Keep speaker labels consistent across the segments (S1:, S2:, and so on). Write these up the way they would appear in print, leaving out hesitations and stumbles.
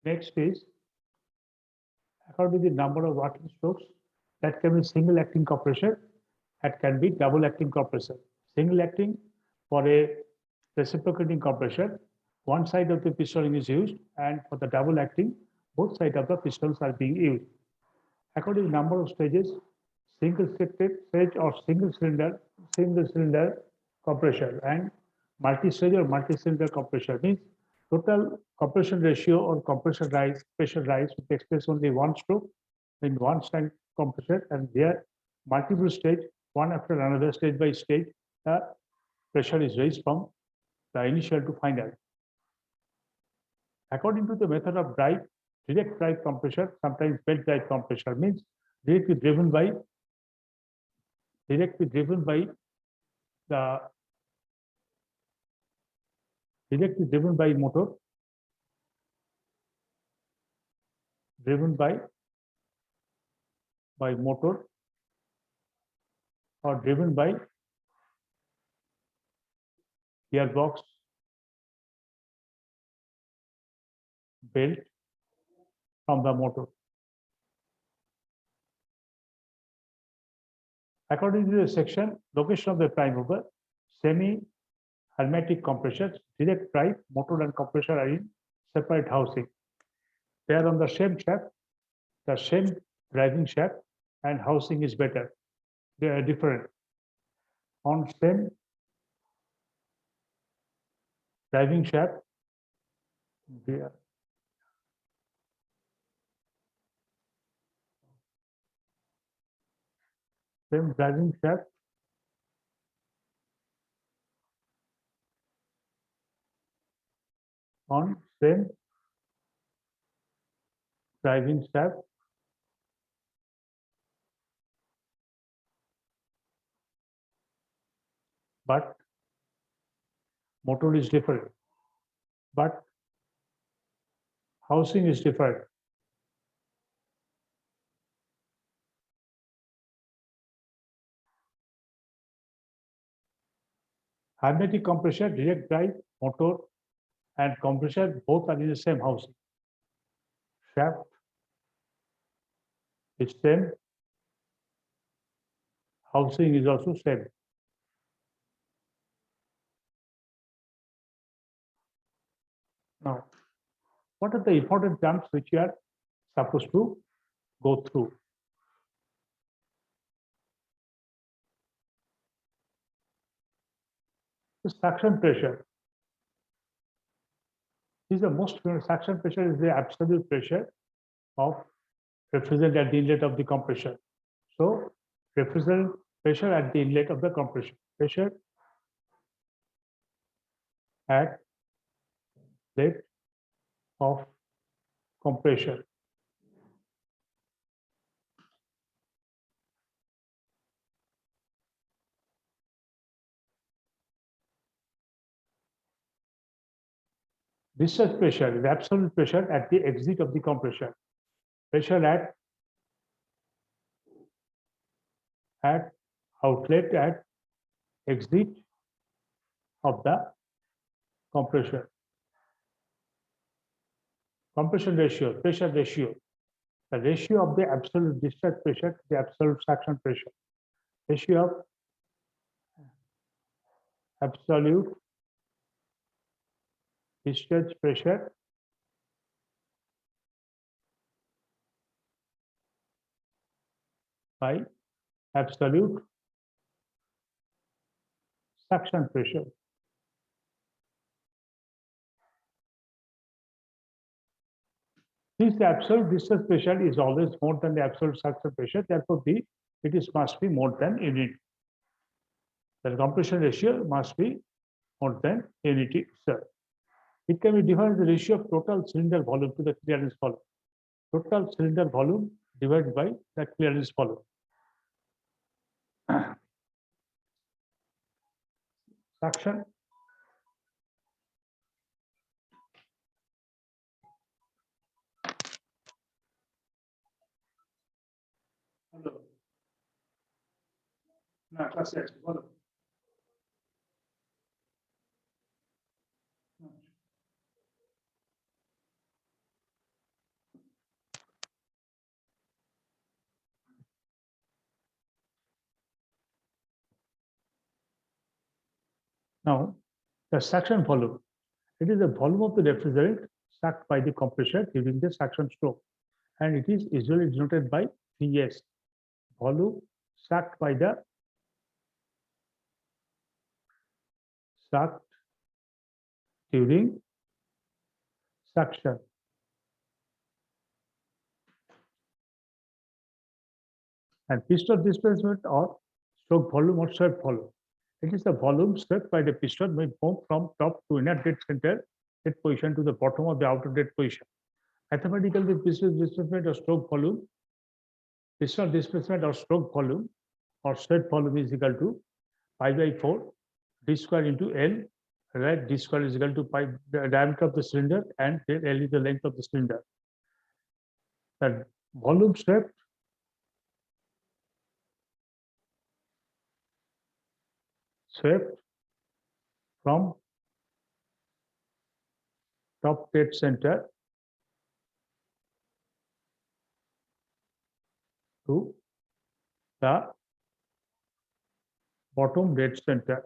S1: Next is according to the number of working strokes, that can be single acting compressor, that can be double acting compressor. Single acting for a reciprocating compressor, one side of the piston is used, and for the double acting, both sides of the pistons are being used. According to number of stages, single stage or single cylinder compressor, and multi-stage or multi-cylinder compressor means total compression ratio or compression rise, pressure rise takes place only one stroke in one tank compressor, and there multiple stage, one after another, stage by stage, the pressure is raised from the initial to final. According to the method of drive, direct drive compressor, sometimes belt drive compressor means directly driven by the directly driven by motor, driven by motor or driven by gearbox, belt from the motor. According to the section, location of the prime mover, semi-hermetic compressors, direct drive, motor and compressor are in separate housing. They are on the same shaft, the same driving shaft, and housing is better. They are different. On same driving shaft, they are same driving shaft, on same driving shaft, but motor is different, but housing is different. Hermetic compressor, direct drive, motor and compressor both are in the same housing. Shaft is same, housing is also same. Now, what are the important terms which you are supposed to go through? The suction pressure. This is the most suction pressure is the absolute pressure of refrigerant at the inlet of the compressor. So, refrigerant pressure at the inlet of the compressor. Pressure at inlet of compressor. Discharge pressure is absolute pressure at the exit of the compressor. Pressure at outlet at exit of the compressor. Compression ratio, pressure ratio, the ratio of the absolute discharge pressure to the absolute suction pressure. Ratio of absolute discharge pressure by absolute suction pressure. Since the absolute discharge pressure is always more than the absolute suction pressure, therefore must be more than unit. The compression ratio must be more than unity itself. It can be defined as the ratio of total cylinder volume to the clearance volume. Total cylinder volume divided by the clearance volume. Suction Now, the suction volume. It is the volume of the refrigerant sucked by the compressor during the suction stroke, and it is usually denoted by Vs, volume sucked by the sucked during suction. And piston displacement or stroke volume or swept volume. It is the volume swept by the piston when moved from top to inner dead center dead position to the bottom of the outer dead position. Mathematically, piston displacement or stroke volume, piston displacement or stroke volume or swept volume is equal to pi by 4 d square into L, right? D square is equal to pi the diameter of the cylinder and L is the length of the cylinder. The volume swept from top dead center to the bottom dead center.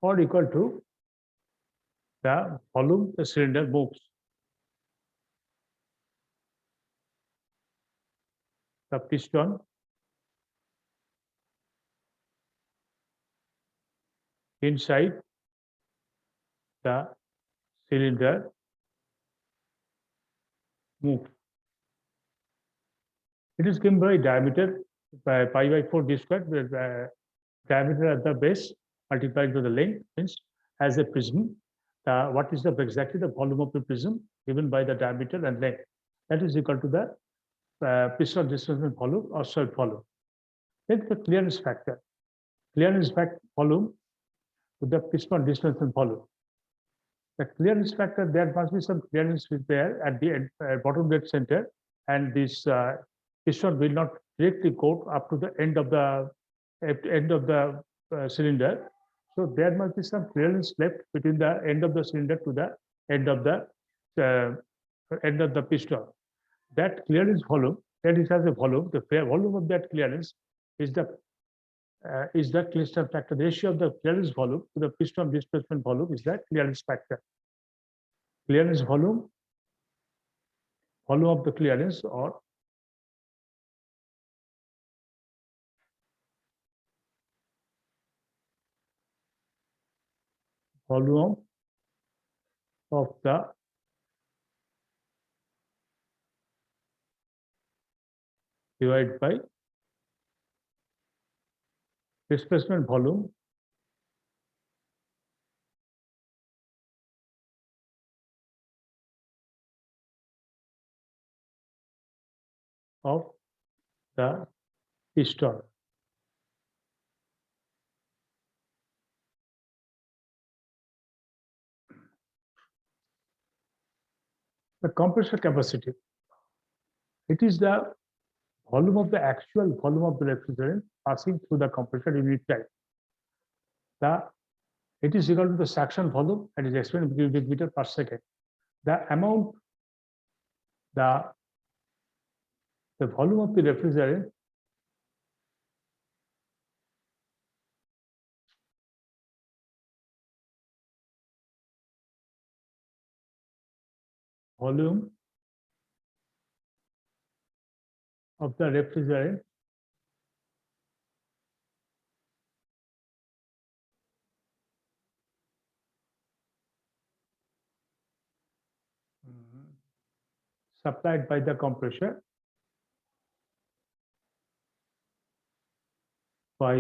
S1: Or equal to the volume the cylinder moves. The piston inside the cylinder moves. It is given by diameter pi by 4 d squared, where the diameter at the base multiplied by the length means as a prism. What is exactly the volume of the prism given by the diameter and length? That is equal to the piston displacement volume or swept volume. Then the clearance factor. Clearance factor volume to the piston displacement volume. The clearance factor, there must be some clearance there at the bottom dead center, and this piston will not directly go up to the end of the cylinder. So there must be some clearance left between the end of the cylinder to the end of the piston. That clearance volume, that is as a volume, the volume of that clearance is the clearance factor. The ratio of the clearance volume to the piston displacement volume is the clearance factor. Clearance volume of the clearance or volume of the divided by displacement volume of the piston. The compressor capacity. It is the volume of the actual volume of the refrigerant passing through the compressor unit time. It is equal to the suction volume and is explained in cubic meter per second. The amount, the volume of the refrigerant volume of the refrigerant supplied by the compressor per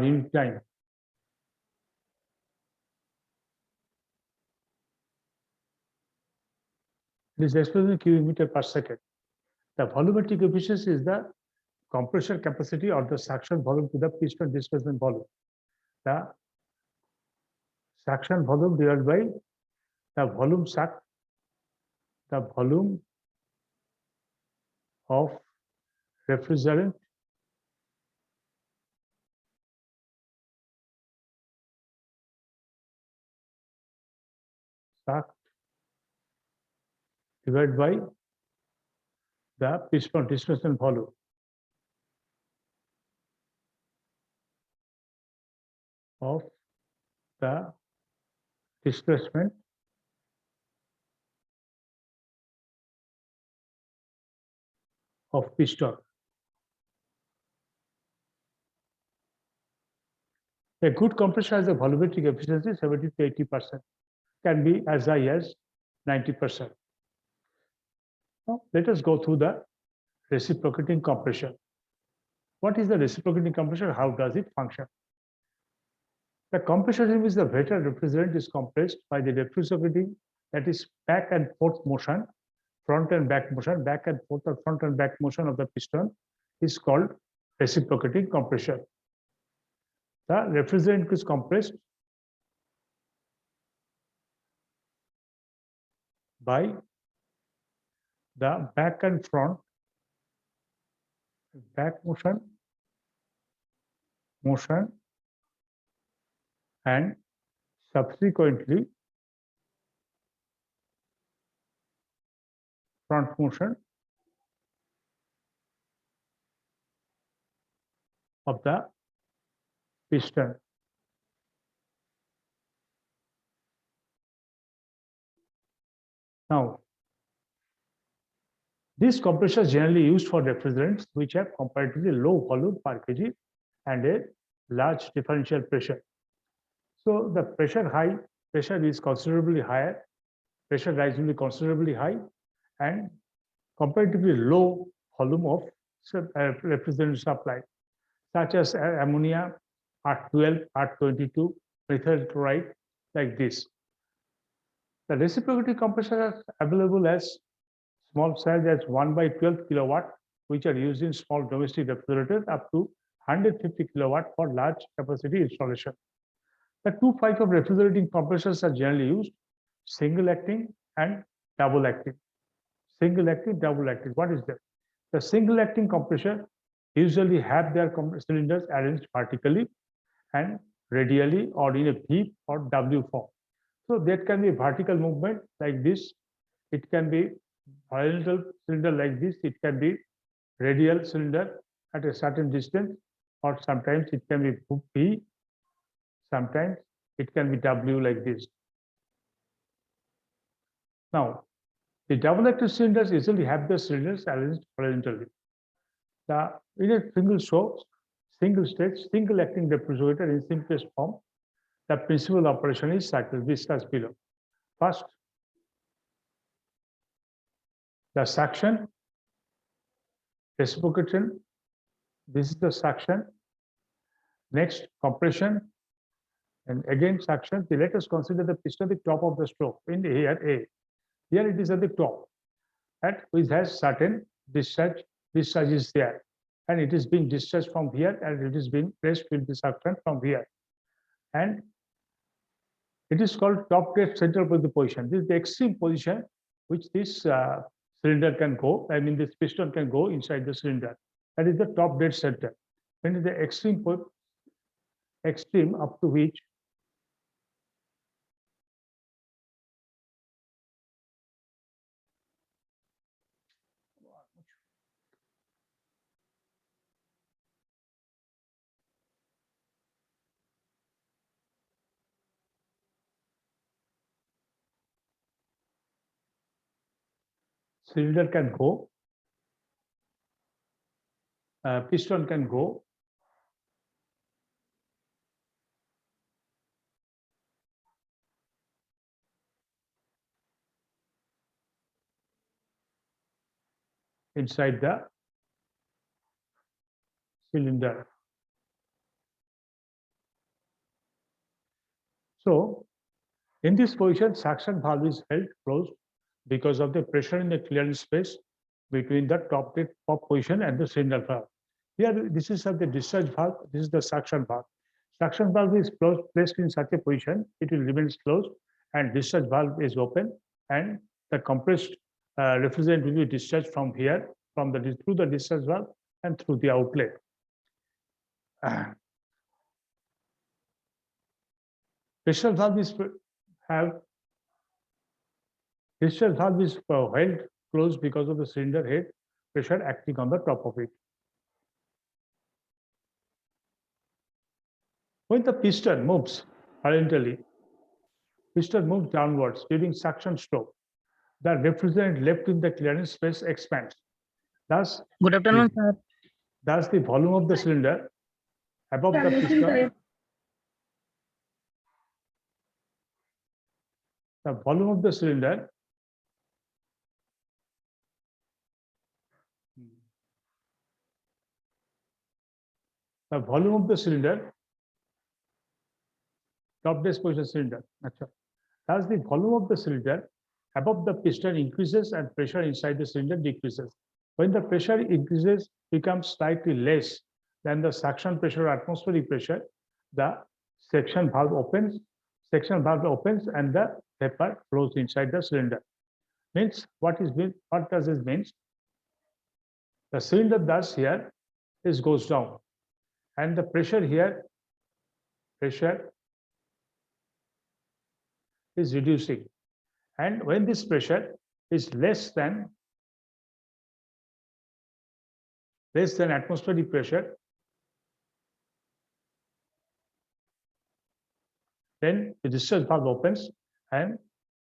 S1: unit time. It is expressed in cubic meter per second. The volumetric efficiency is the compressor capacity or the suction volume to the piston displacement volume. The suction volume divided by the volume sucked, the volume of refrigerant shaft divided by the piston displacement volume. Of the displacement of piston. A good compressor has a volumetric efficiency 70 to 80%, can be as high as 90%. Now, let us go through the reciprocating compression. What is the reciprocating compression? How does it function? The compression in which the vector refrigerant is compressed by the reciprocating, that is back and forth motion, front and back motion, back and forth or front and back motion of the piston is called reciprocating compression. The refrigerant is compressed by the back and front, back motion, and subsequently front motion of the piston. Now, these compressors generally used for refrigerants which have comparatively low volume per kg and a large differential pressure. So the pressure is considerably higher, pressure rise will be considerably high, and comparatively low volume of refrigerant supply, such as ammonia, R12, R22, methyl chloride, like this. The reciprocating compressors are available as small size as 1/12 kilowatt, which are used in small domestic refrigerators up to 150 kilowatt for large capacity installation. The two types of refrigerating compressors are generally used: single acting and double acting. Single acting, double acting. What is that? The single acting compressor usually have their cylinders arranged vertically and radially or in a V or W form. So that can be vertical movement like this. It can be horizontal cylinder like this. It can be radial cylinder at a certain distance, or sometimes it can be V, sometimes it can be W like this. Now, the double-acting cylinders usually have the cylinders arranged horizontally. In a single stage, single acting refrigerator in simplest form, the principal operation is cycle discussed below. First, the suction, reciprocation. This is the suction. Next, compression, and again suction. Let us consider the piston at the top of the stroke. In here A, here it is at the top, and which has certain discharge is there, and it is being discharged from here, and it is being pressed with the suction from here, and it is called top dead center position. This is the extreme position which this cylinder can go. I mean, this piston can go inside the cylinder. That is the top dead center. When is the extreme up to which cylinder can go, piston can go inside the cylinder. So, in this position, suction valve is held closed because of the pressure in the clearance space between the top position and the cylinder valve. Here, this is the discharge valve. This is the suction valve. Suction valve is placed in such a position, it will remain closed, and discharge valve is open, and the compressed refrigerant will be discharged from here, through the discharge valve and through the outlet. Pressure valve have Discharge valve is held closed because of the cylinder head pressure acting on the top of it. When the piston moves horizontally, piston moves downwards during suction stroke. The refrigerant left in the clearance space expands. Thus,
S2: Good afternoon, sir.
S1: the volume of the cylinder above the piston, the volume of the cylinder the volume of the cylinder, top dash position cylinder. Thus, the volume of the cylinder above the piston increases and pressure inside the cylinder decreases. When the pressure increases, becomes slightly less than the suction pressure or atmospheric pressure, the section valve opens, and the vapor flows inside the cylinder. Means what does this mean? The cylinder thus here goes down, and the pressure here is reducing. And when this pressure is less than atmospheric pressure, then the discharge valve opens and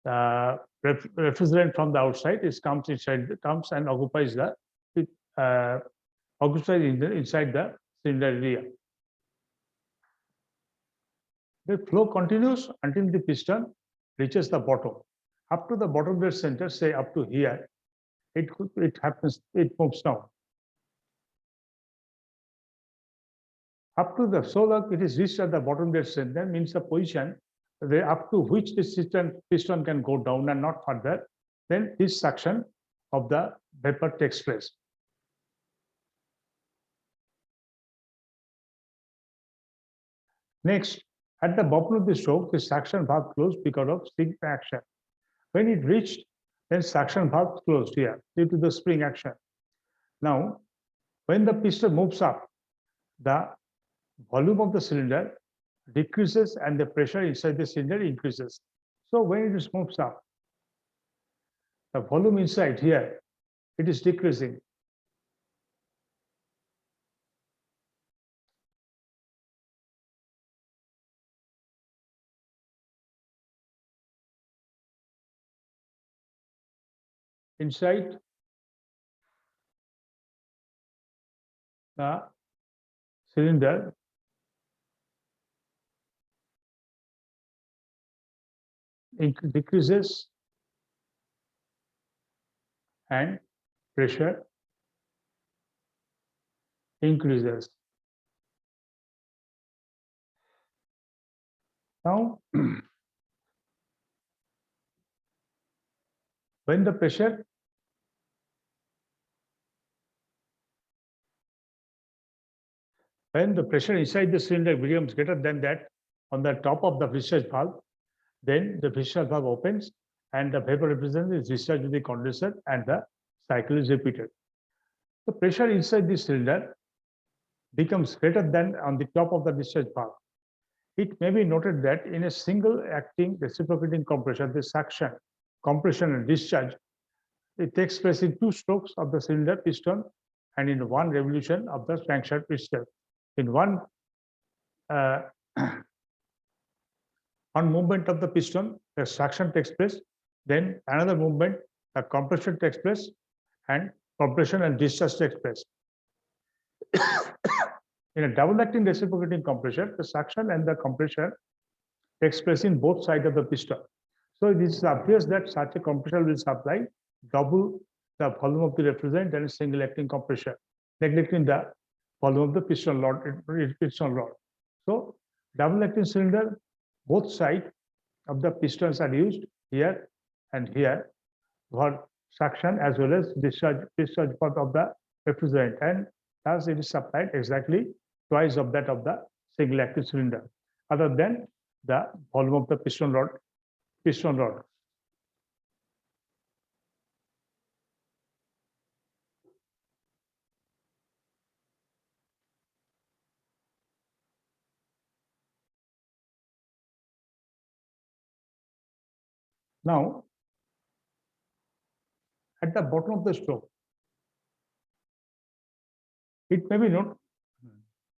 S1: refrigerant from the outside comes and occupies inside the cylinder area. The flow continues until the piston reaches the bottom. Up to the bottom dead center, say up to here, it moves down. Up to it is reached at the bottom dead center, means the position up to which this piston can go down and not further. Then this suction of the vapor takes place. Next, at the bottom of the stroke, the suction valve closed because of spring action. When it reached, then suction valve closed here due to the spring action. Now, when the piston moves up, the volume of the cylinder decreases and the pressure inside the cylinder increases. So when it moves up, the volume inside here, it is decreasing. Inside the cylinder, decreases and pressure increases. Now, when the pressure inside the cylinder becomes greater than that on the top of the discharge valve, then the discharge valve opens and the vapor refrigerant is discharged to the condenser and the cycle is repeated. The pressure inside the cylinder becomes greater than on the top of the discharge valve. It may be noted that in a single acting reciprocating compressor, the suction, compression, and discharge, it takes place in 2 strokes of the cylinder piston and in 1 revolution of the crankshaft piston. In one movement of the piston, the suction takes place, then another movement, the compression takes place, and compression and discharge takes place. In a double acting reciprocating compressor, the suction and the compression takes place in both sides of the piston. So this appears that such a compressor will supply double the volume of the refrigerant than a single acting compressor, neglecting the volume of the piston rod. So double acting cylinder, both sides of the pistons are used here and here for suction as well as discharge part of the refrigerant, and thus it is supplied exactly twice of that of the single acting cylinder, other than the volume of the piston rod. Now, at the bottom of the stroke. It may be noted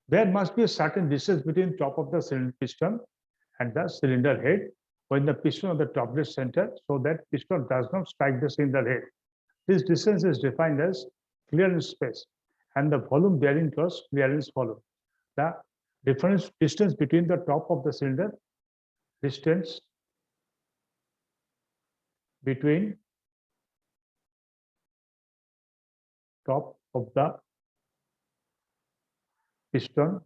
S1: there must be a certain distance between top of the cylinder piston and the cylinder head when the piston on the top dead center, so that piston does not strike the cylinder head. This distance is defined as clearance space, and the volume bearing cross clearance volume. The difference distance between the top of the cylinder, distance between top of the piston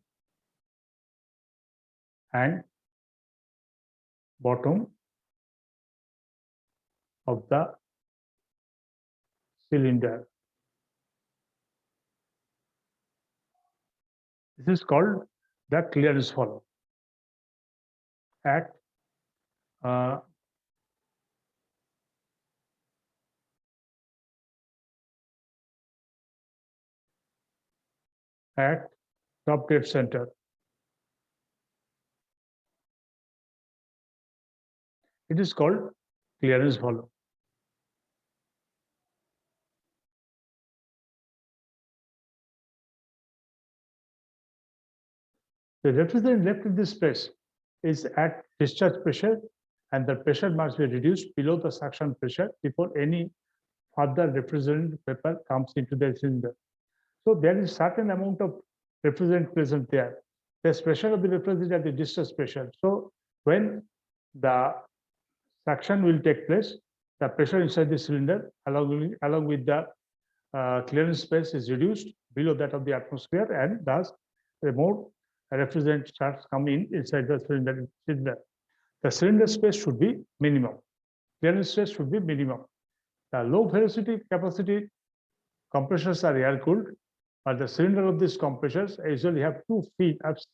S1: and bottom of the cylinder. This is called the clearance volume. At at top dead center. It is called clearance volume. The refrigerant left in this space is at discharge pressure, and the pressure must be reduced below the suction pressure before any further refrigerant vapor comes into the cylinder. So there is certain amount of refrigerant present there. The pressure of the refrigerant at the discharge pressure. So when the suction will take place, the pressure inside the cylinder along with the clearance space is reduced below that of the atmosphere, and thus the more refrigerant starts coming inside the cylinder. The cylinder space should be minimum. Clearance space should be minimum. The low velocity capacity compressors are air cooled, but the cylinder of these compressors usually have two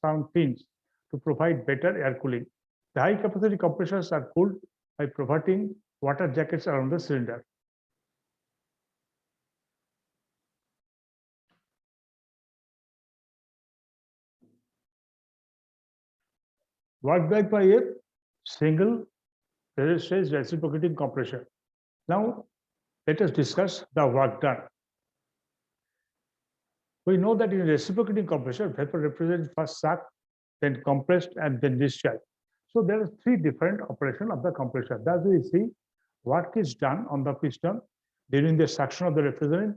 S1: sound fins to provide better air cooling. The high capacity compressors are cooled by providing water jackets around the cylinder. Work done by a single stage reciprocating compressor. Now, let us discuss the work done. We know that in a reciprocating compressor, vapor represents first sucked, then compressed, and then discharged. So there are three different operations of the compressor. Thus, we see work is done on the piston during the suction of the refrigerant.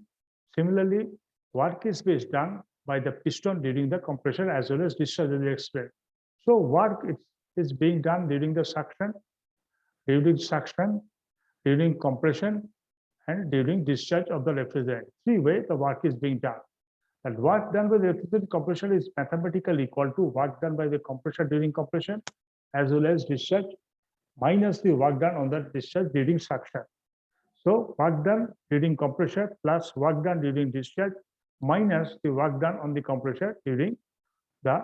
S1: Similarly, work is done by the piston during the compression as well as discharge will be explained. So work is being done during the suction, during compression, and during discharge of the refrigerant. Three ways the work is being done. And work done by the refrigerant compression is mathematically equal to work done by the compressor during compression as well as discharge minus the work done on the discharge during suction. So work done during compressor plus work done during discharge minus the work done on the compressor during the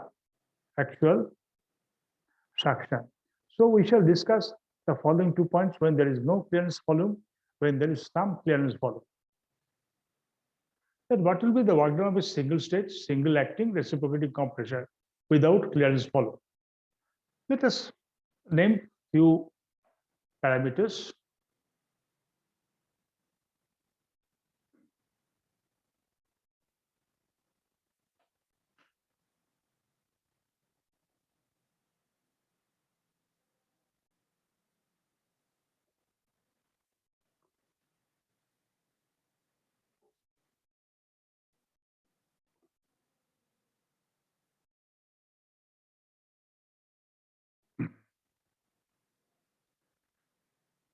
S1: actual suction. So we shall discuss the following 2 points: when there is no clearance volume, when there is some clearance volume. Then what will be the work done of a single stage, single acting reciprocating compressor without clearance volume? Let us name few parameters.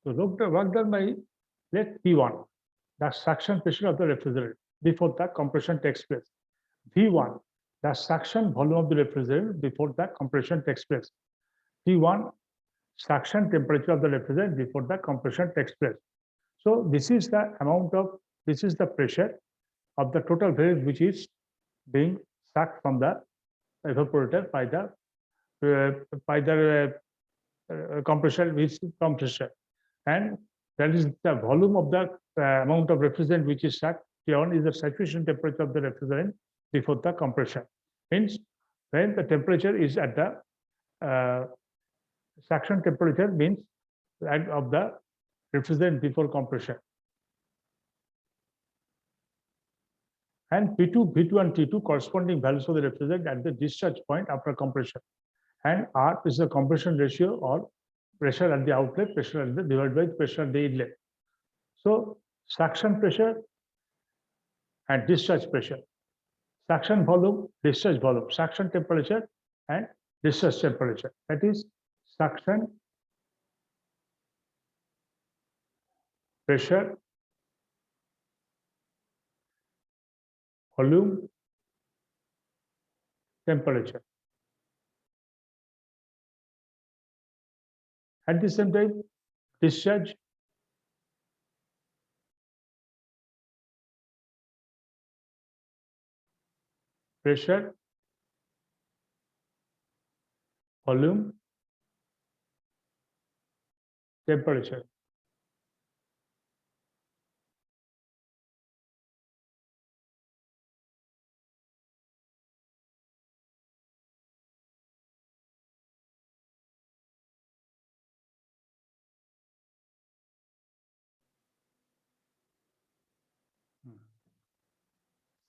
S1: So work done by, let P1, the suction pressure of the refrigerant before the compression takes place. V1, the suction volume of the refrigerant before the compression takes place. T1, suction temperature of the refrigerant before the compression takes place. So this is the pressure of the total vapor which is being sucked from the evaporator by the compressor, and that is the volume of the amount of refrigerant which is sucked. T1 is the saturation temperature of the refrigerant before the compression. Means when the temperature is at the suction temperature, means that of the refrigerant before compression. And P2, V2 and T2 corresponding values of the refrigerant at the discharge point after compression. And R is the compression ratio or pressure at the outlet, pressure at the divided by pressure at the inlet. So suction pressure and discharge pressure, suction volume, discharge volume, suction temperature and discharge temperature. That is suction pressure, volume, temperature. At the same time, discharge, pressure, volume, temperature.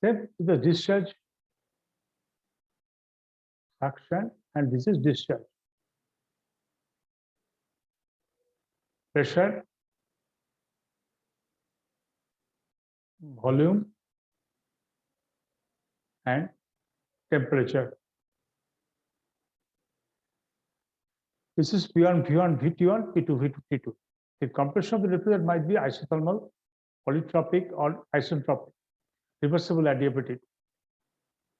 S1: Then the discharge, suction, and this is discharge. Pressure, volume, and temperature. This is P1, V1, VT1, P2, V2, T2. The compression of the refrigerant might be isothermal, polytropic, or isentropic, reversible adiabatic,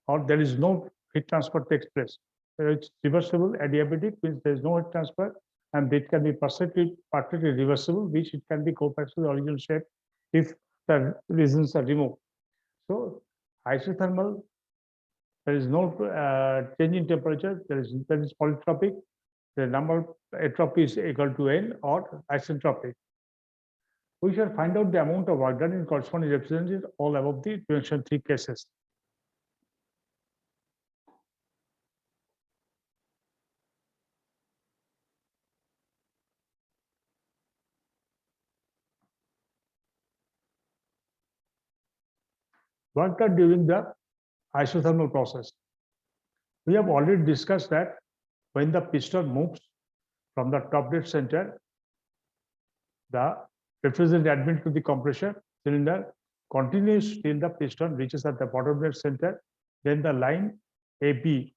S1: or there is no heat transfer takes place. It's reversible adiabatic means there is no heat transfer, and it can be perfectly reversible, which it can be go back to the original shape if the regions are removed. So isothermal, there is no change in temperature. There is polytropic. The number of entropy is equal to n, or isentropic. We shall find out the amount of work done in corresponding representatives all above the mentioned three cases. Work done during the isothermal process. We have already discussed that when the piston moves from the top dead center, the refrigerant admitted to the compressor cylinder continues till the piston reaches at the bottom dead center. Then the line AB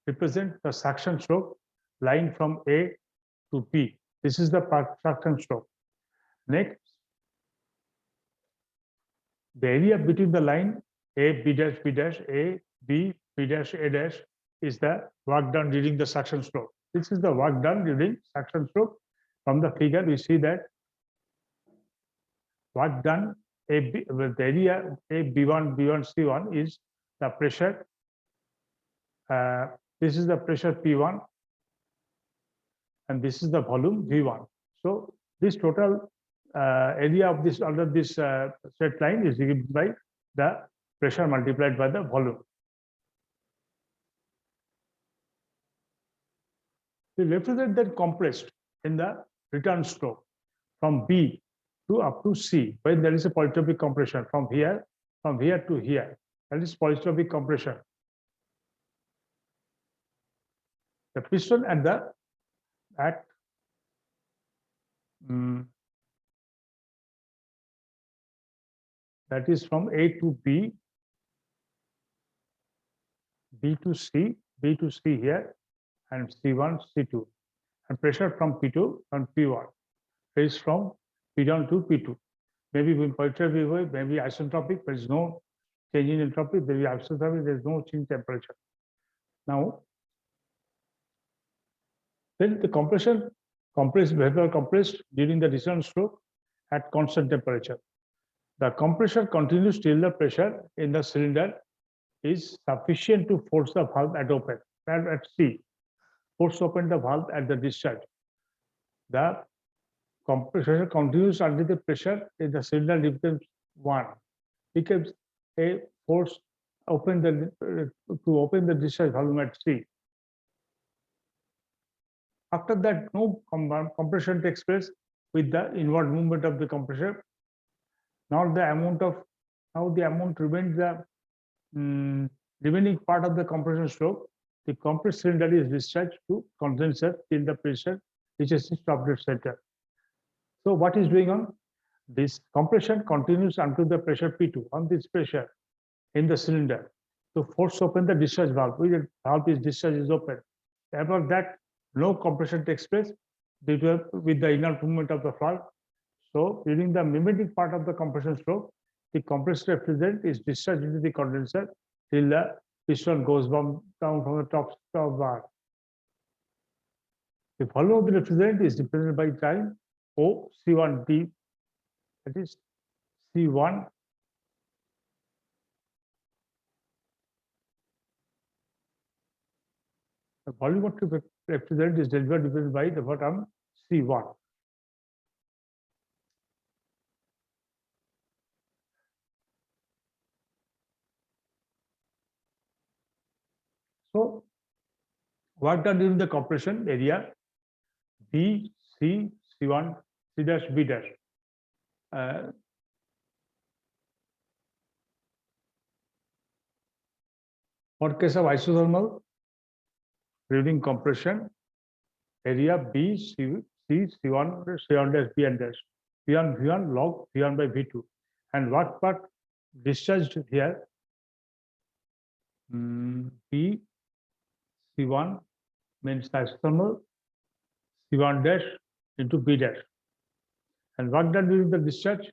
S1: represents the suction stroke line from A to P. This is the suction stroke. Next, the area between the line A, B dash, B dash, A, B, B dash, A dash is the work done during the suction stroke. This is the work done during suction stroke. From the figure, we see that work done AB with the area A, B1, B1, C1 is the pressure. This is the pressure P1, and this is the volume V1. So this total area of this under this straight line is given by the pressure multiplied by the volume. The refrigerant then compressed in the return stroke from B to up to C when there is a polytropic compression from here to here. That is polytropic compression. The piston at the that is from A to B, B to C, B to C here, and C1, C2. And pressure from P2 and P1 is from P1 to P2. Maybe when polytropic, maybe isentropic, there is no change in entropy, there is isentropic, there is no change in temperature. Now, then the vapor compressed during the return stroke at constant temperature. The compressor continues till the pressure in the cylinder is sufficient to force the valve at open. And at C, force open the valve at the discharge. The compressor continues under the pressure in the cylinder becomes 1. Becomes a force open to open the discharge volume at C. After that, no compression takes place with the inward movement of the compressor. Not the amount of, now the amount remains the remaining part of the compression stroke. The compressed cylinder is discharged to condenser till the pressure reaches its top dead center. So what is going on? This compression continues until the pressure P2. On this pressure in the cylinder to force open the discharge valve. With the valve is discharge is open. Above that, no compression takes place due to with the inner movement of the valve. So during the remaining part of the compression stroke, the compressed refrigerant is discharged into the condenser till the piston goes down from the top bar. The volume of the refrigerant is represented by time O C1D, that is C1 the volumetric refrigerant is delivered by the term C1. So work done during the compression area B, C, C1, C dash, B dash. For case of isothermal, during compression, area B, C, C1, C1 dash, B and dash, V1, V1 log V1 by V2. And what part discharged here? B, C1 means isothermal, C1 dash into B dash. And what done during the discharge?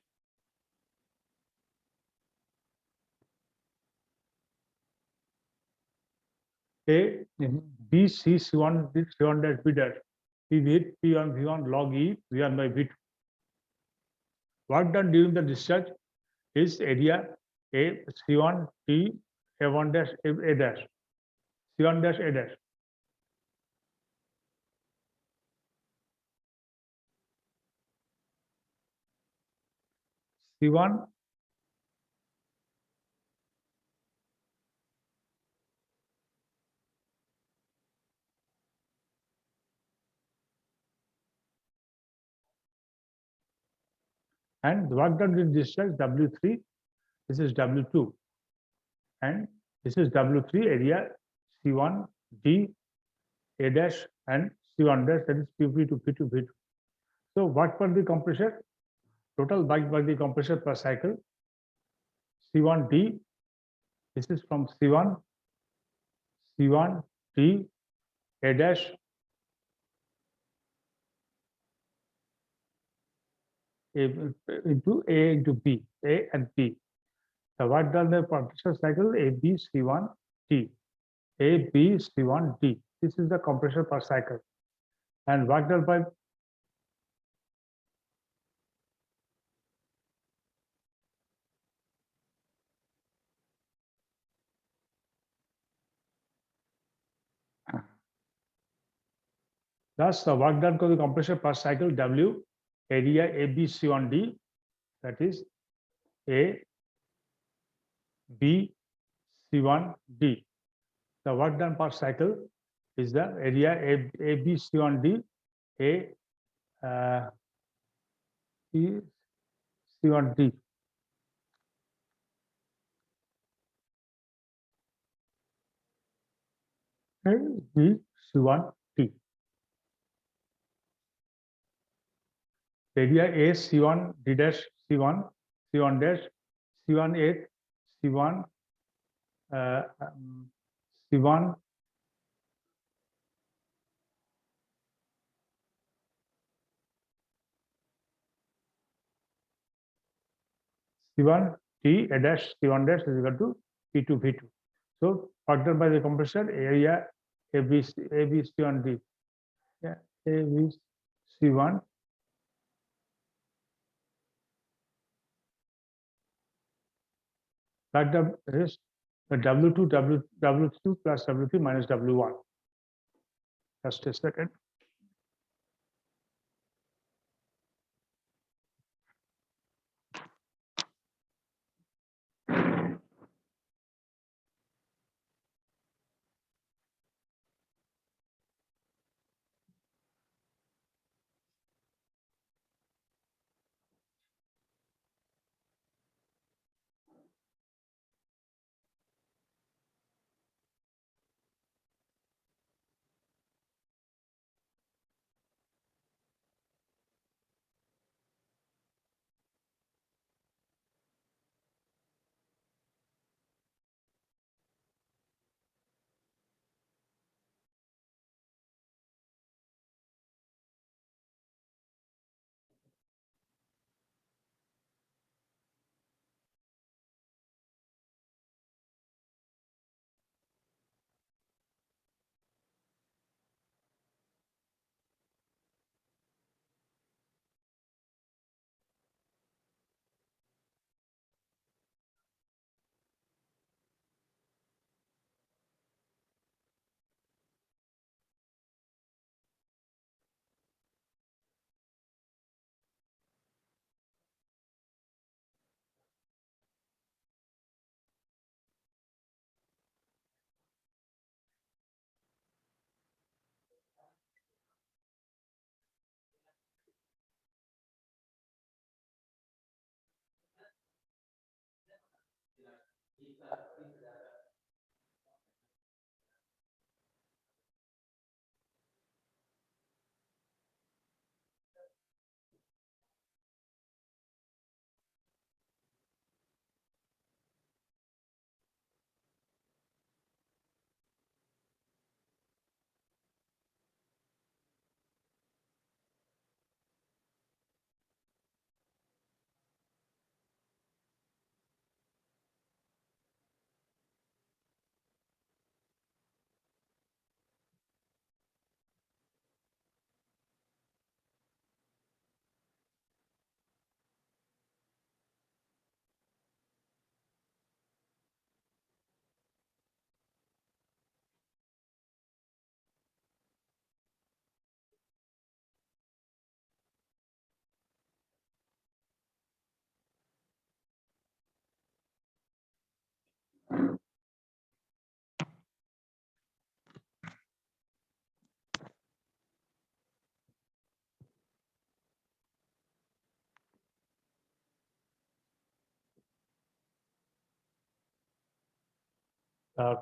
S1: A, B, C, C1, C1 dash, B dash. P with P1, V1 log E, V1 by V2. Work done during the discharge is area A, C1, T, A1 dash, A dash, C1 dash, A dash. C1 and work done during discharge W3, this is W2 and this is W3 area C1, D, A dash and C1 dash, that is P2, P2, V2. So what for the compressor? Total work by the compressor per cycle C1D, this is from C1, C1, D, A dash, into A into B, A and B. So what done the compressor cycle A, B, C1, D, A, B, C1, D. This is the compressor per cycle. And what done by thus the work done to the compressor per cycle W, area A, B, C1, D, that is A, B, C1, D. The work done per cycle is the area A, B, C1, D, A, B, C1, D. And B, C1, D. Area A, C1, D dash, C1, C1 dash, C1, 8, C1, C1, C1, T, A dash, C1 dash is equal to P2, V2. So factored by the compressor area A, B, C1, D. Yeah, A, B, C1. That is the W2, W2 plus W3 minus W1. Just a second.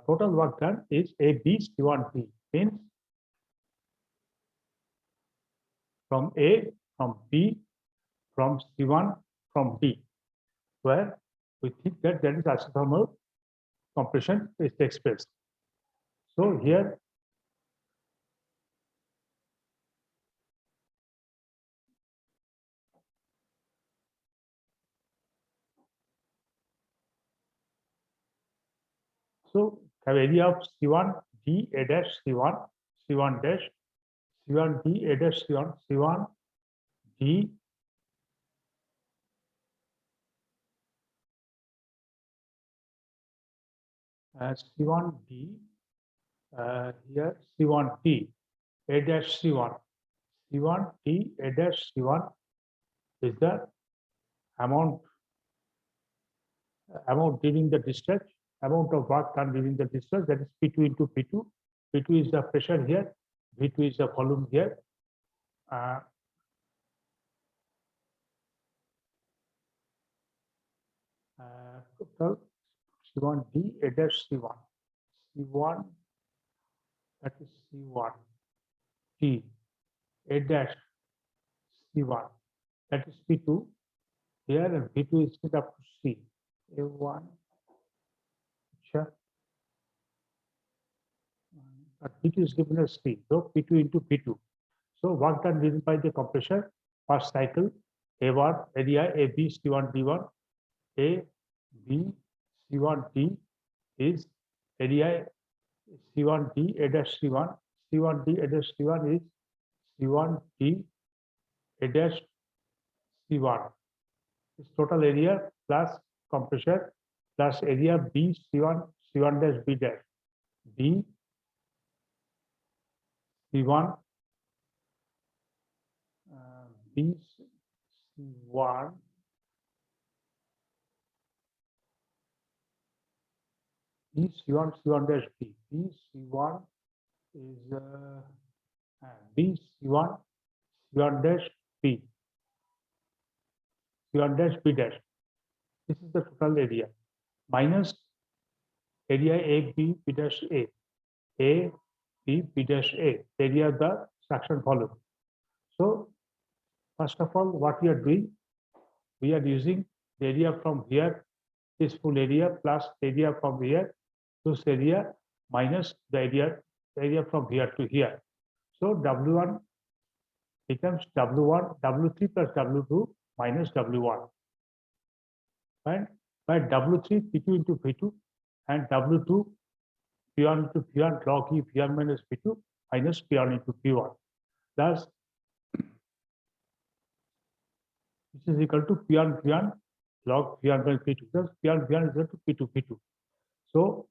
S1: Total work done is AB C1D, means from A, from B, from C1, from D, where we think that there is isothermal compression takes place. So here, so have area of C1 D A dash C1 C1 dash C1 D A dash C1 C1 D C1 D here C1 D A dash C1 C1 D A dash C1 is the amount during the discharge, amount of work done during the discharge, that is P2 into P2. P2 is the pressure here, V2 is the volume here. Total C1 D A dash C1 C1, that is C1 D A dash C1, that is P2 here, and V2 is set up to C A1. Sure. But P2 is given as C, so P2 into P2. So work done given by the compressor first cycle A1 area AB C1 D1 A B C1 D is area C1 D A dash C1 C1 D A dash C1 is C1 D A dash C1 is total area plus compressor plus area B C1 C1 dash B dash B C1 B C1 B C1 C1 dash B B C1 is B C1 C1 dash B C1 dash B dash. This is the total area minus area A B B dash A B B dash A, area of the suction volume. So first of all, what we are doing, we are using the area from here, this full area plus area from here, this area minus the area from here to here. So W1 becomes W1, W3 plus W2 minus W1. And by W3 P2 into P2 and W2 P1 into P1 log E P1 minus P2 minus P1 into P1. Thus, this is equal to P1 P1 log P1 by P2. Thus, P1 P1 is equal to P2 P2. So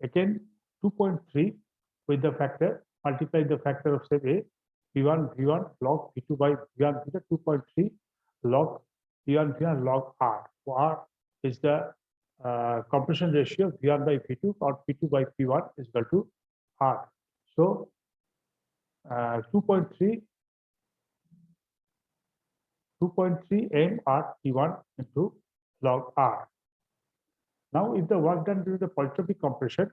S1: again 2.3 with the factor, multiply the factor of say A, P1 P1 log P2 by P1 is 2.3 log P1 P1 log R. So R is the compression ratio P1 by P2 or P2 by P1 is equal to R. So 2.3 M R P1 into log R. Now, if the work done during the polytropic compression,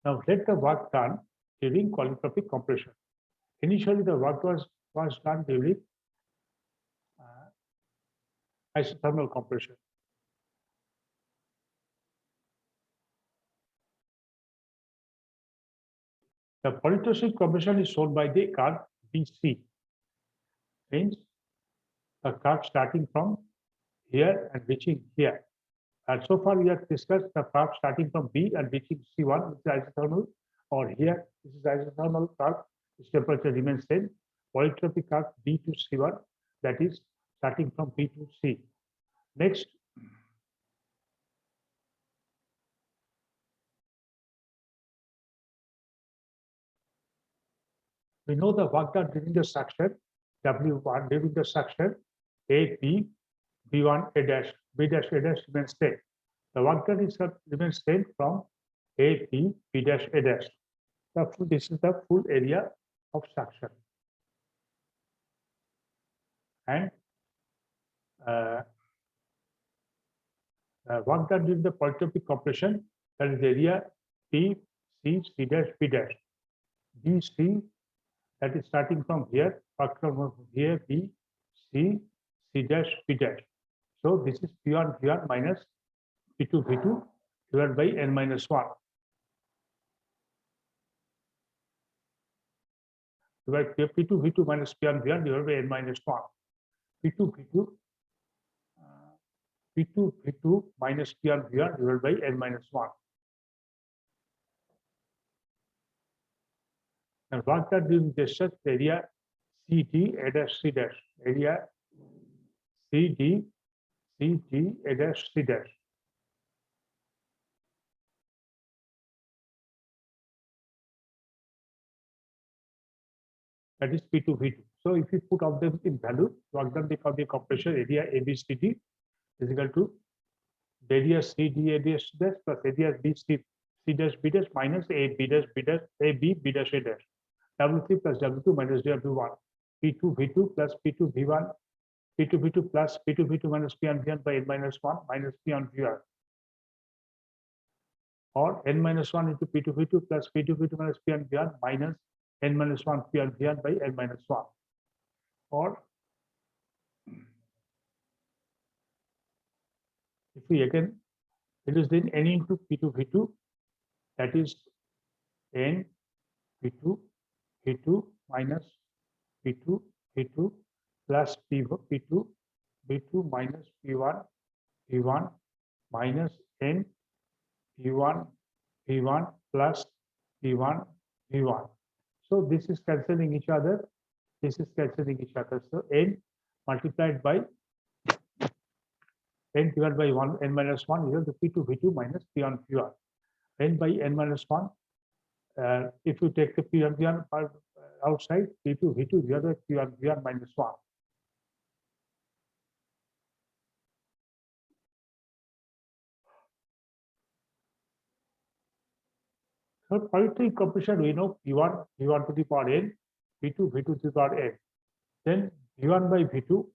S1: now let the work done during polytropic compression. Initially, the work was done during isothermal compression. The polytropic compression is shown by the curve BC. Means the curve starting from here and reaching here. And so far we have discussed the curve starting from B and reaching C1, which is isothermal, or here this is isothermal curve, its temperature remains same. Polytropic curve B to C1, that is starting from B to C. Next, we know the work done during the suction, W1 during the suction, A, B, B1, A dash, B dash, A dash remains same. The work done is remains same from A, B, B dash, A dash. This is the full area of suction. And work done during the polytropic compression, that is area P, C, C dash, B dash. B, C, that is starting from here, from here, B, C, C dash, B dash. So this is P1, V1 minus P2, V2 divided by N minus 1. Divide P2, V2 minus P1, V1 divided by N minus 1. P2, V2 minus P1, V1 divided by N minus 1. And work done during this area CD, A dash, C dash, area CD, A dash, C dash. That is P2, V2. So if you put all them in value, work done for the compression area ABCD is equal to area CD, A dash, C dash plus area BC, C dash, B dash minus A, B dash, B dash, A, B, B dash, A dash. W3 plus W2 minus W1. P2, V2 plus P2, V1. P2, V2 plus P2, V2 minus P1, V1 by N minus 1 minus P1, V1. Or N minus 1 into P2, V2 plus P2, V2 minus P1, V1 minus N minus 1 P1, V1 by N minus 1. Or if we again reduce then N into P2, V2, that is N P2, V2 minus P2, V2 plus P2, V2 minus P1, V1 minus N P1, V1 plus P1, V1. So this is cancelling each other. This is cancelling each other. So N multiplied by N divided by 1, N minus 1 equal to P2, V2 minus P1, V1. N by N minus 1. If you take the P1, V1 outside, P2, V2 divided by P1, V1 minus 1. So polytropic compression, we know P1, V1 to the power N, P2, V2 to the power N. Then V1 by V2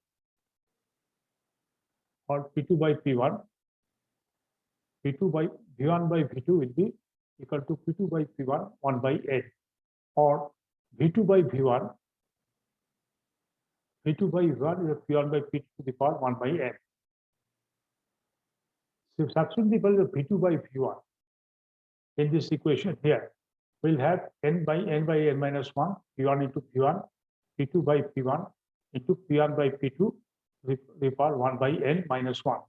S1: or P2 by P1, P2 by V1 by V2 will be equal to P2 by P1 1 by N, or V2 by V1, V2 by V1 is P1 by P2 to the power 1 by N. So substituting the P2 by V1 in this equation here, we'll have N by N minus 1, P1 into P1, P2 by P1 into P1 by P2 to the power 1 by N minus 1.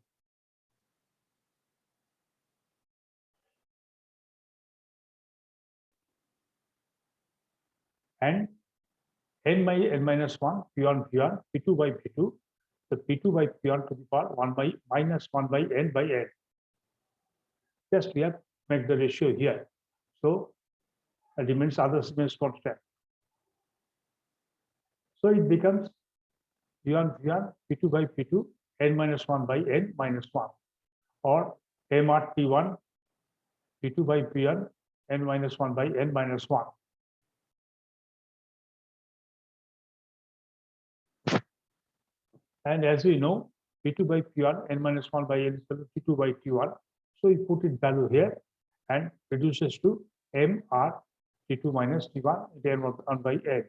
S1: And N by N minus 1, P1, P1, P2 by P2, so P2 by P1 to the power 1 by minus 1 by N by N. Just we have make the ratio here. So it remains others remains constant. So it becomes V1, V1, P2 by P2, N minus 1 by N minus 1, or M at P1, P2 by P1 n minus 1 by n minus 1. And as we know, P2 by P1 n minus 1 by n is equal to P2 by P1. So we put its value here and reduces to mr T2 minus T1 n1 by n.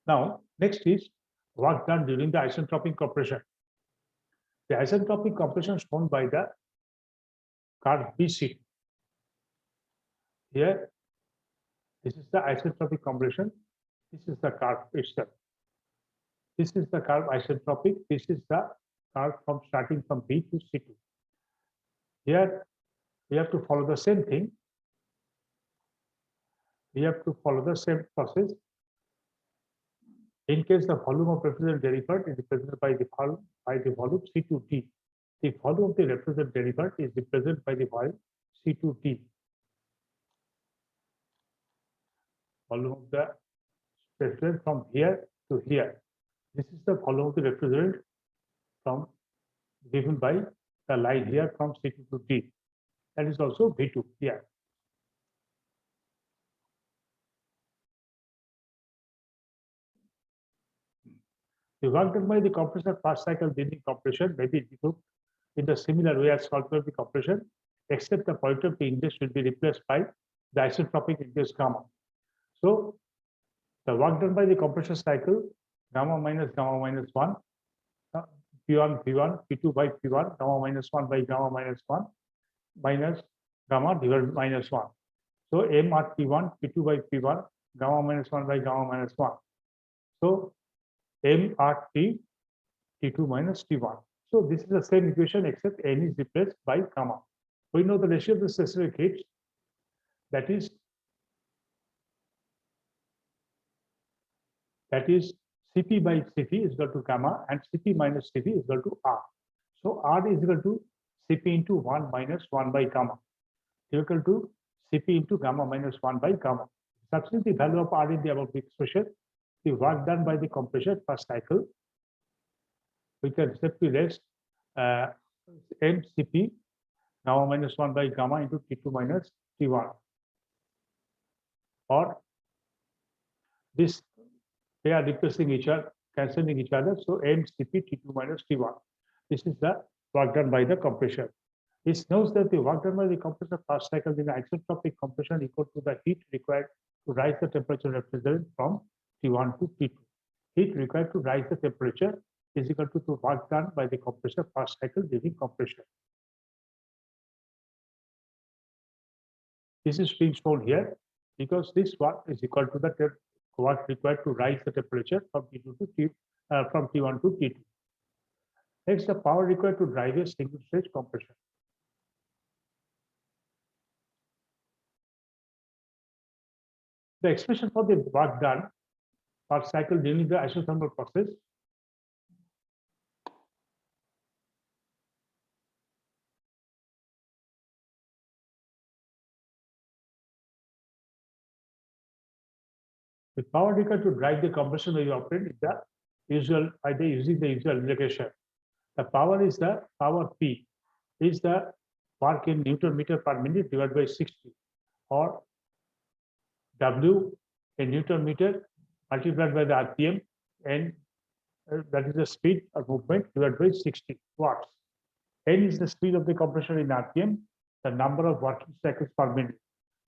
S1: Now, next is work done during the isentropic compression. The isentropic compression shown by the curve BC. Here, this is the isentropic compression. This is the curve itself. This is the curve isentropic. This is the curve from starting from B to C2. Here, we have to follow the same thing. We have to follow the same process. In case the volume of refrigerant delivered is represented by the volume C2T. The volume of the refrigerant delivered is represented by the volume C2T. Volume of the refrigerant from here to here. This is the volume of the refrigerant from given by the line here from C2 to T. That is also V2 here. The work done by the compressor first cycle during compression may be grouped in the similar way as calculated compression, except the point of the index will be replaced by the isentropic index gamma. So the work done by the compression cycle, gamma minus 1, P1, P1, P2 by P1, gamma minus 1 by gamma minus 1, minus gamma divided by minus 1. So MRT1, P2 by P1, gamma minus 1 by gamma minus 1. So MRT T2 minus T1. So this is the same equation except N is replaced by gamma. We know the ratio of the specific heat, that is Cp by Cp is equal to gamma and Cp minus Cp is equal to R. So R is equal to Cp into 1 minus 1 by gamma equal to Cp into gamma minus 1 by gamma. Substitute the value of R in the above expression. The work done by the compression first cycle, we can simply rest mCp gamma minus 1 by gamma into T2 minus T1. Or this, they are replacing each other, cancelling each other. So mCp T2 minus T1. This is the work done by the compression. This knows that the work done by the compressor first cycle in the isentropic compression equal to the heat required to rise the temperature refrigerant from T1 to T2. Heat required to rise the temperature is equal to the work done by the compressor first cycle during compression. This is being shown here because this work is equal to the work required to rise the temperature from T2 to T, from T1 to T2. Next, the power required to drive a single stage compression. The expression for the work done per cycle during the isothermal process the power required to drive the compression may be obtained is the usual by the using the usual illustration. The power is the power P is the work in Newton meter per minute divided by 60, or W in Newton meter multiplied by the RPM, and that is the speed of movement divided by 60 watts. N is the speed of the compression in RPM, the number of working cycles per minute,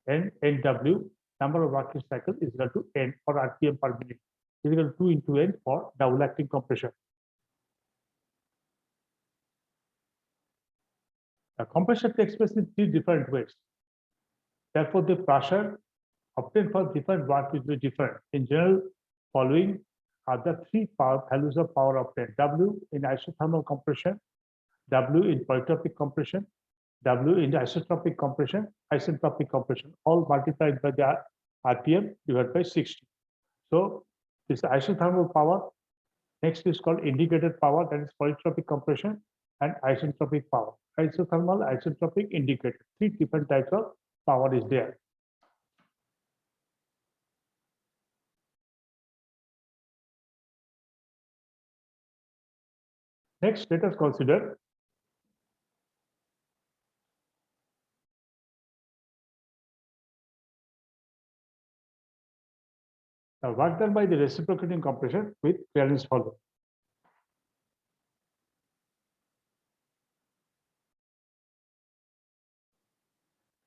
S1: and NW, number of working cycles, is equal to N for RPM per minute, is equal to 2 into N for double acting compression. The compression takes place in 3 different ways. Therefore, the pressure obtained for different work will be different. In general, following are the 3 values of power obtained: W in isothermal compression, W in polytropic compression, W in the isentropic compression, all multiplied by the RPM divided by 60. So this isothermal power. Next is called indicated power, that is polytropic compression, and isentropic power. Isothermal, isentropic, indicated. 3 different types of power is there. Next, let us consider the work done by the reciprocating compressor with clearance volume.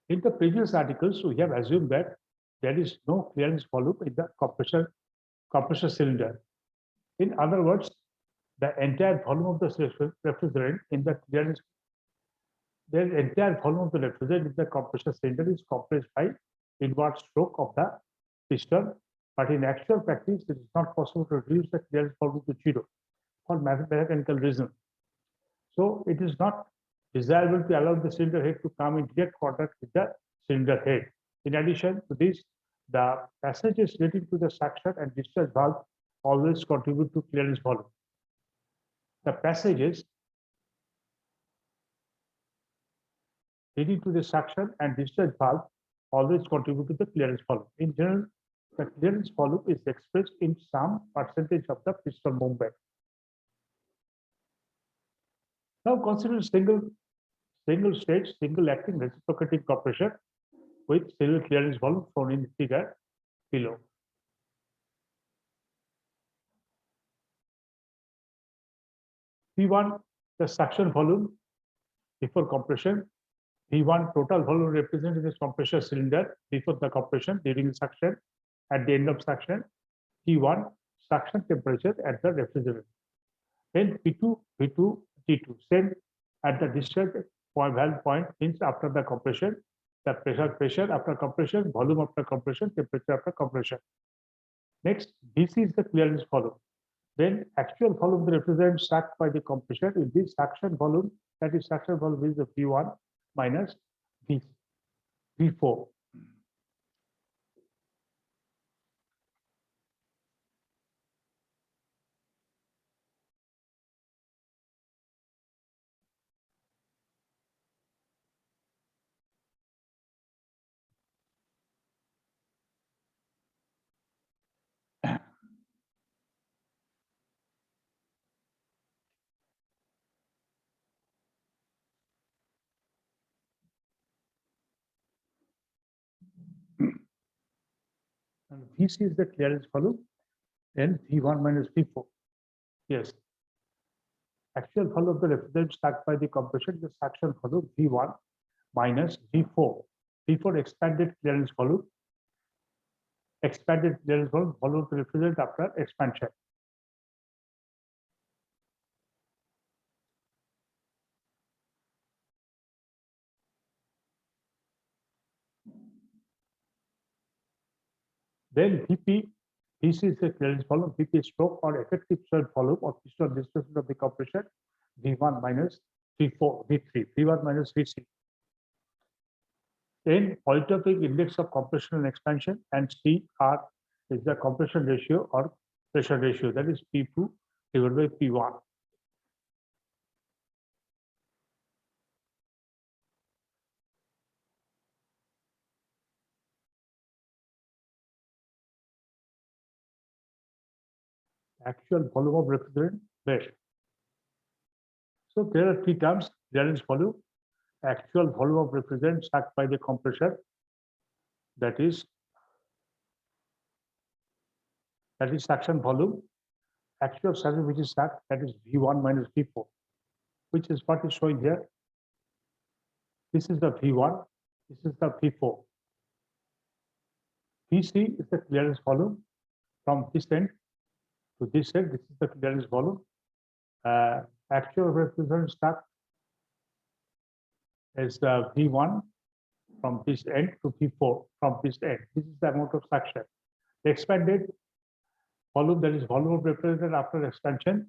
S1: In the previous articles, we have assumed that there is no clearance volume in the compressor cylinder. In other words, the entire volume of the refrigerant in the clearance, the entire volume of the refrigerant in the compressor cylinder is compressed by inward stroke of the piston. But in actual practice, it is not possible to reduce the clearance volume to zero for mechanical reasons. So it is not desirable to allow the cylinder head to come in direct contact with the cylinder head. In addition to this, the passages leading to the suction and discharge valve always contribute to clearance volume. The passages leading to the suction and discharge valve always contribute to the clearance volume. In general, the clearance volume is expressed in some percentage of the piston movement. Now consider single stage, single acting reciprocating compressor with single clearance volume shown in the figure below. P1, the suction volume before compression. P1 total volume represented this compressor cylinder before the compression during the suction. At the end of suction, T1 suction temperature at the refrigerant. Then P2, V2, T2, same at the discharge valve point means after the compression, the pressure after compression, volume after compression, temperature after compression. Next, BC is the clearance volume. Then actual volume of the refrigerant sucked by the compressor will be suction volume, that is suction volume is the V1 minus V4. And Vc is the clearance volume, then V1 minus V4. Yes. Actual volume of the refrigerant sucked by the compressor is the suction volume V1 minus V4. V4 expanded clearance volume of the refrigerant after expansion. Then Vp, Vc is the clearance volume, Vp stroke or effective surge volume or piston displacement of the compressor, V1 minus V4, V3, V1 minus Vc. Then polytropic index of compression and expansion, and CR is the compression ratio or pressure ratio, that is P2 divided by P1. Actual volume of refrigerant best. So there are three terms: clearance volume, actual volume of refrigerant sucked by the compressor, that is suction volume, actual suction which is sucked, that is V1 minus V4, which is what is showing here. This is the V1, this is the V4. Vc is the clearance volume from this end to this end. This is the clearance volume. Actual refrigerant sucked is the V1 from this end to V4 from this end. This is the amount of suction. The expanded volume, that is volume of refrigerant after expansion,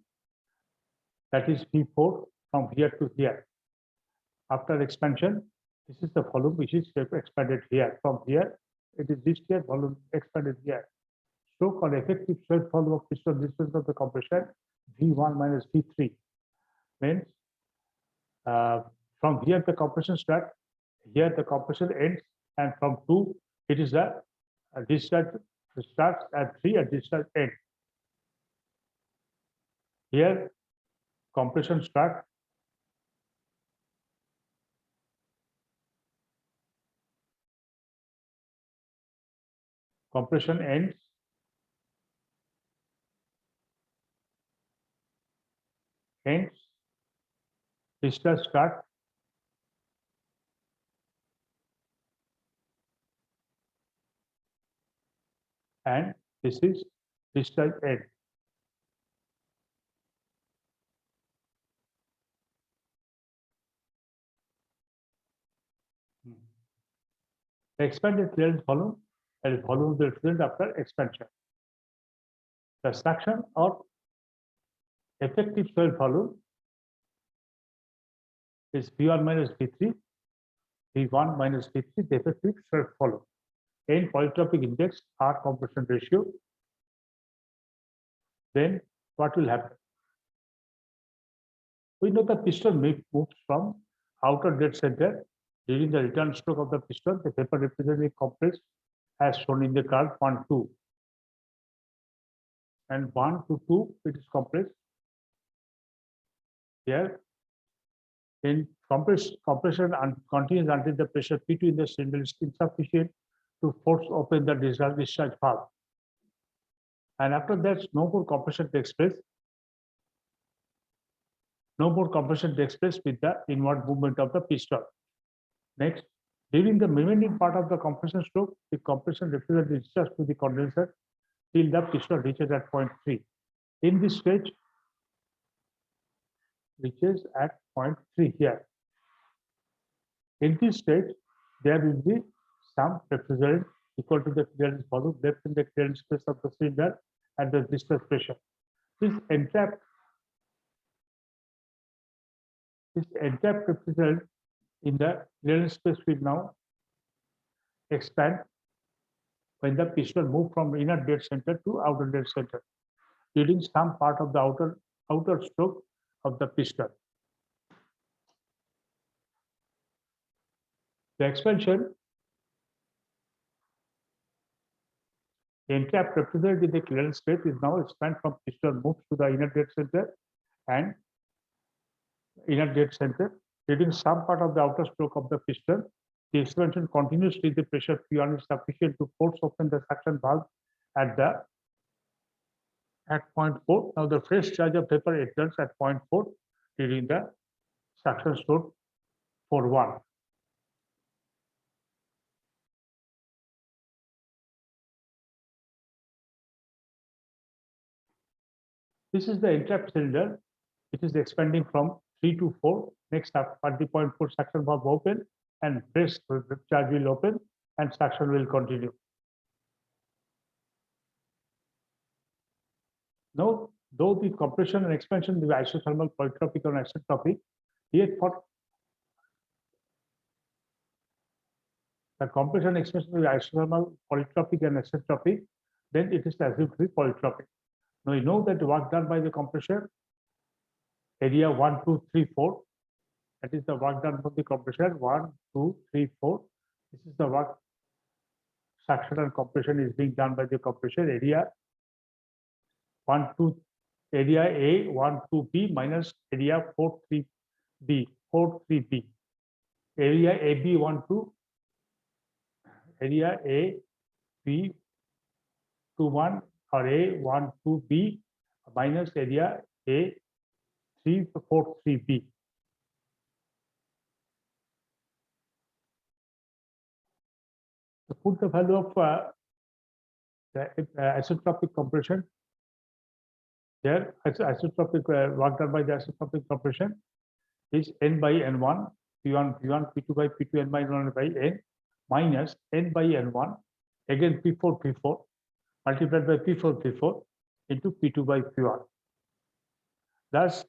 S1: that is V4 from here to here. After expansion, this is the volume which is expanded here. From here, it is this here volume expanded here. Stroke or effective surge volume of piston displacement of the compressor, V1 minus V3, means from here the compression starts, here the compression ends, and from 2 it is a discharge starts, and 3 a discharge ends. Here compression start, compression ends, discharge start, and this is discharge end. The expanded clearance volume is volume of the refrigerant after expansion. The suction or effective soil volume is V1 minus V3, V1 minus V3, the effective soil volume. N polytropic index, R compression ratio. Then what will happen? We know the piston moves from outer dead center. During the return stroke of the piston, the vapor refrigerant is compressed as shown in the curve 1, 2. And 1 to 2, it is compressed. Here, in compression and continues until the pressure P2 in the cylinder is insufficient to force open the discharge valve. And after that, no more compression takes place. No more compression takes place with the inward movement of the piston. Next, during the remaining part of the compression stroke, the compression refrigerant is discharged to the condenser till the piston reaches at point 3. In this stage, reaches at point 3 here. In this stage, there will be some refrigerant equal to the clearance volume left in the clearance space of the cylinder at the discharge pressure. This entrapped refrigerant in the clearance space will now expand when the piston moves from inner dead center to outer dead center during some part of the outer stroke of the piston. The expansion, the entrapped refrigerant in the clearance space is now expanded from piston moves to the inner dead center and inner dead center. During some part of the outer stroke of the piston, the expansion continues till the pressure P1 is sufficient to force open the suction valve at point 4. Now the fresh charge of vapor enters at point 4 during the suction stroke for 1. This is the entrapped cylinder. It is expanding from 3 to 4. Next up, at the point 4, suction valve open and fresh charge will open and suction will continue. Now, though the compression and expansion is isothermal, polytropic, or isotropic, yet for the compression expansion is isothermal, polytropic, and isotropic, then it is assumed to be polytropic. Now, you know that the work done by the compressor, area 1, 2, 3, 4, that is the work done from the compressor 1, 2, 3, 4. This is the work suction and compression is being done by the compressor area 1, 2, area A 1, 2, B minus area 4, 3, B, 4, 3, B. Area AB 1, 2, area A, B, 2, 1 or A 1, 2, B minus area A 3, 4, 3, B. To put the value of the isotropic compression, there isotropic work done by the isotropic compression is N by N1, P1, P1, P2 by P2, N by N1 by N minus N by N1, again P4, P4, multiplied by P4, P4 into P2 by P1. Thus,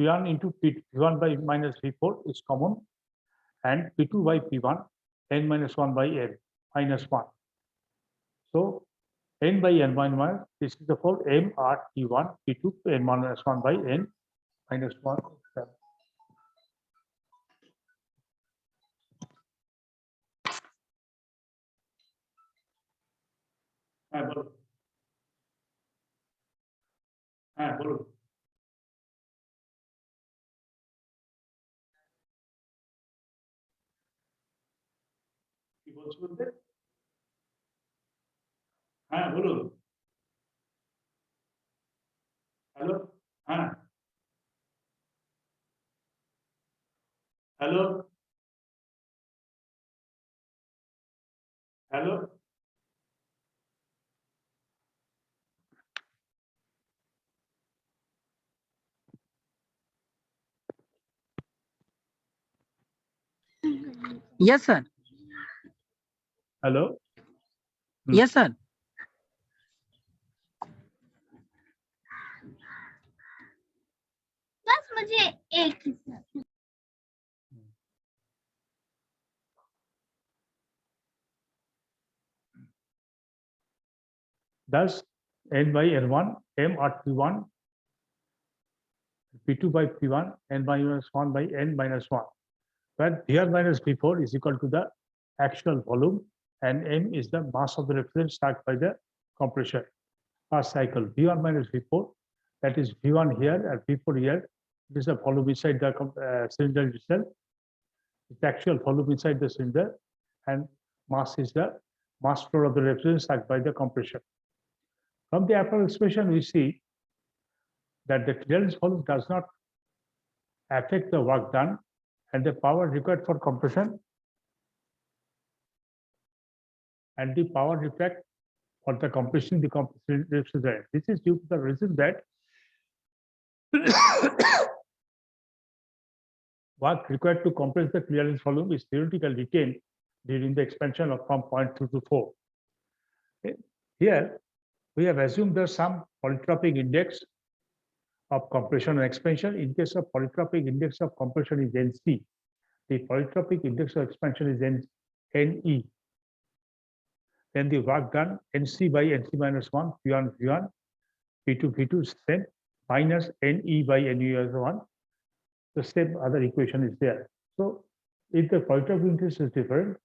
S1: P1 into P1 by minus P4 is common, and P2 by P1, N minus 1 by N minus 1. So, N by N minus 1, this is the for M R P1, P2, N minus 1 by N minus 1. হ্যাঁ বলুন। বলছি বলতে হ্যাঁ বলুন hello হ্যাঁ hello hello
S2: Yes, sir.
S1: Hello
S2: Yes, sir.
S3: बस मुझे एक ही sir.
S1: thus n by n1 m at p1 p2 by p1 n minus 1 by n minus 1 where Vr minus V4 is equal to the actual volume and m is the mass of the refrigerant stacked by the compressor per cycle. V1 minus V4, that is V1 here and V4 here. It is the volume inside the cylinder itself. It's actual volume inside the cylinder, and mass is the mass flow of the refrigerant stacked by the compressor. From the upper expression, we see that the clearance volume does not affect the work done and the power required for compression and the power required for the compression the refrigerant. This is due to the reason that work required to compress the clearance volume is theoretically retained during the expansion of from 0.2 to 4. Here, we have assumed there's some polytropic index of compression and expansion. In case of polytropic index of compression is NC, the polytropic index of expansion is NE. Then the work done NC by NC minus 1, P1, V1, P2, V2 is same, minus NE by NE as 1. The same other equation is there. So if the polytropic index is different,